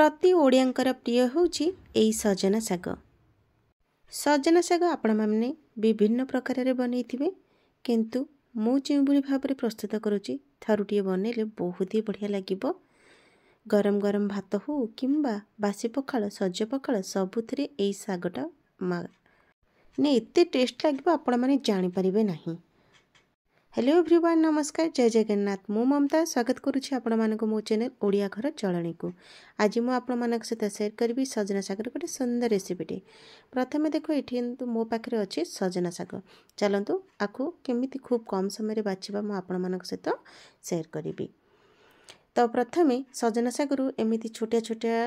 प्रति ओडियांकर प्रिय होउची एई सजना शाग। सजना शाग आपण माने विभिन्न प्रकार रे बनैथिबे, किंतु मु जे भली भाबरे प्रस्तुत करूची थारुटिए बनेले बहुत ही बढ़िया लागिबो। गरम गरम भात हो किंबा बासी पखाल सज पखाल सबुथिरे एई शागटा ने एते टेस्ट लागिबो आपण माने जानि परिबे नाही। हेलो एवरीवन, नमस्कार, जय जगन्नाथ। मु ममता स्वागत करुछि आपण मानको मो चैनल ओडिया घर चलणी को। आज मु आपण मानक सहित शेयर करबी सजना शागर गोटे सुंदर रेसिपीटे। प्रथमे देखो एठी मो पाखरे अछि सजना शाग। चलंतु आकु केमिति खूब कम समय रे बाछिबा मु आपण मानक सहित शेयर करबी। तो प्रथमे सजना शागरु एमिति छोटिया छोटिया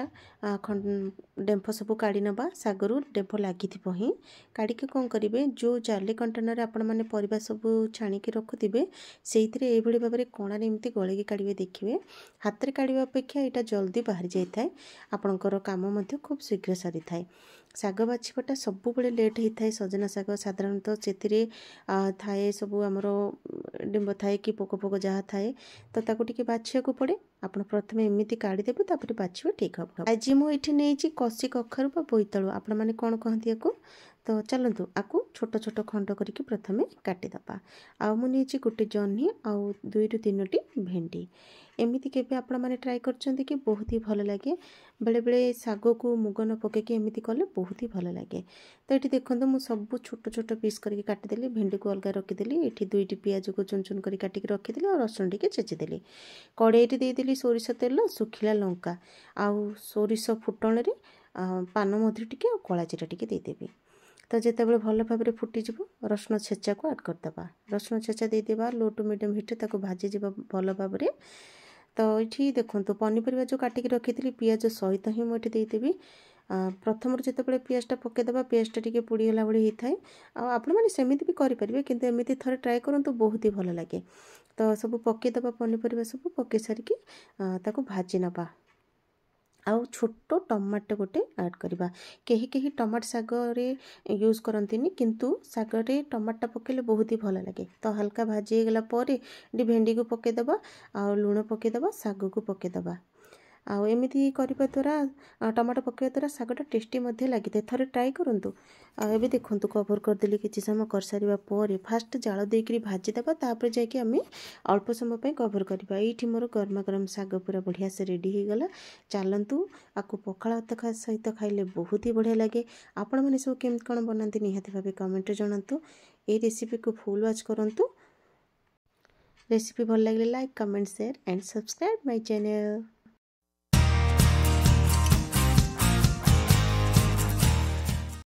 डेम्फ सब काढ़ी नबा। शागरु डेम्फ लगी ही काढ़ी कौन करेंगे, जो जाली कंटेनर आपण मैंने परिबा सब छाणिकी रखुवे से भाव में कणारे एमती गलिकी काढ़े। देखिए हाथ में काढ़ा अपेक्षा यहाँ जल्दी बाहरी जाए, आपणकर कम खूब शीघ्र सरी थाए। शाग बाछिबाटा सब लेट होता है। सजना शाग साधारणतः से थाए सब आमर डिंब थाए कि पोक पोक जहाँ थाए, तो ताकू टिके बाछिया को पड़े। आप प्रथम एमती काढ़ीदेवे तापर बाछिबे ठीक हम। आज मुझे नहीं कषि कखारु बोईतालु आपण मैंने कौन कहती या। तो चलतु आपको छोट छोट खंड करके प्रथमे काटिदबा। आउ मुझे गोटे जह्नी आउ 2 ରୁ 3ଟି भेंडी एमती केबे आपण मैंने ट्राए करछंती कि बहुत ही भल लगे। बेले बेले शाग को मुग न पकेकी एमती कले बहुत ही भल लगे। तो ये देखो मुझे सब छोट छोट पीस करके काटिदेली। भेंडी को अलग रखीदेली। ये 2ଟି पियाज को चुन चुन कर काटिक रखीदेली और रसुण टिके छेचिदेली। कड़ाई देदेली सोरिष तेल, सुखिला लंका आउ सोरिष फुटण रे पान मधुरी टिके और कला जीरा टिके देदेवी। तो जिते बड़े भल भाव में फुटीज रसुण छेचा को ऐड करदे। रसुण छेचा देदेबा लो टू मीडियम हिट ताको भाजी जीवा भल भाव में। तो ये देखो पनीपरिया जो काटिक रखी पियाज सहित ही मुझे देदेवी। प्रथम जिते बड़े पियाजटा पकईदेवा, पियाजटा टिके पोड़ीगला भाई होता है। आपण मैंने सेमती भी करेंगे, किंतु एमती थे ट्राए करूँ बहुत ही भल लगे। तो सब पकईदेवा पनीपरिया सब पकई सारिकी ताको भाजी नबा। आउ छोट टमाटो गोटे ऐड करवा। कहीं कहीं टमाटो शाग रे यूज करंतिनी, किंतु शाग रे टमाटो पकेले बहुत ही भल लगे। तो हल्का भाजी गला पर भेंडी को पकईदेवा, आ लुण पकईदेवा, शाग को पकईदेवा। आउ एमती करने द्वारा टमाटो पकड़ा द्वारा शागटा टेस्टी लगी था। थे ट्राए करूँ। एबे देखो कभर करदेली कि समय कर सारा पर फास्ट जाल देकर भाजीदेवा, तापर जाकि आम अल्प समय कभर करवा। ये मोर गरमा गरम शाग पूरा बढ़िया से रेडी हो गला। चलतु आपको पखाल भात सहित खाइले बहुत ही बढ़िया लगे। आपण मैंने सब केम कौन बनाते निहाती भाव कमेंट जनातु। ये रेसिपी को फुल वॉच करूँ। रेसिपी भल लगे like, comment, share and subscribe my channel.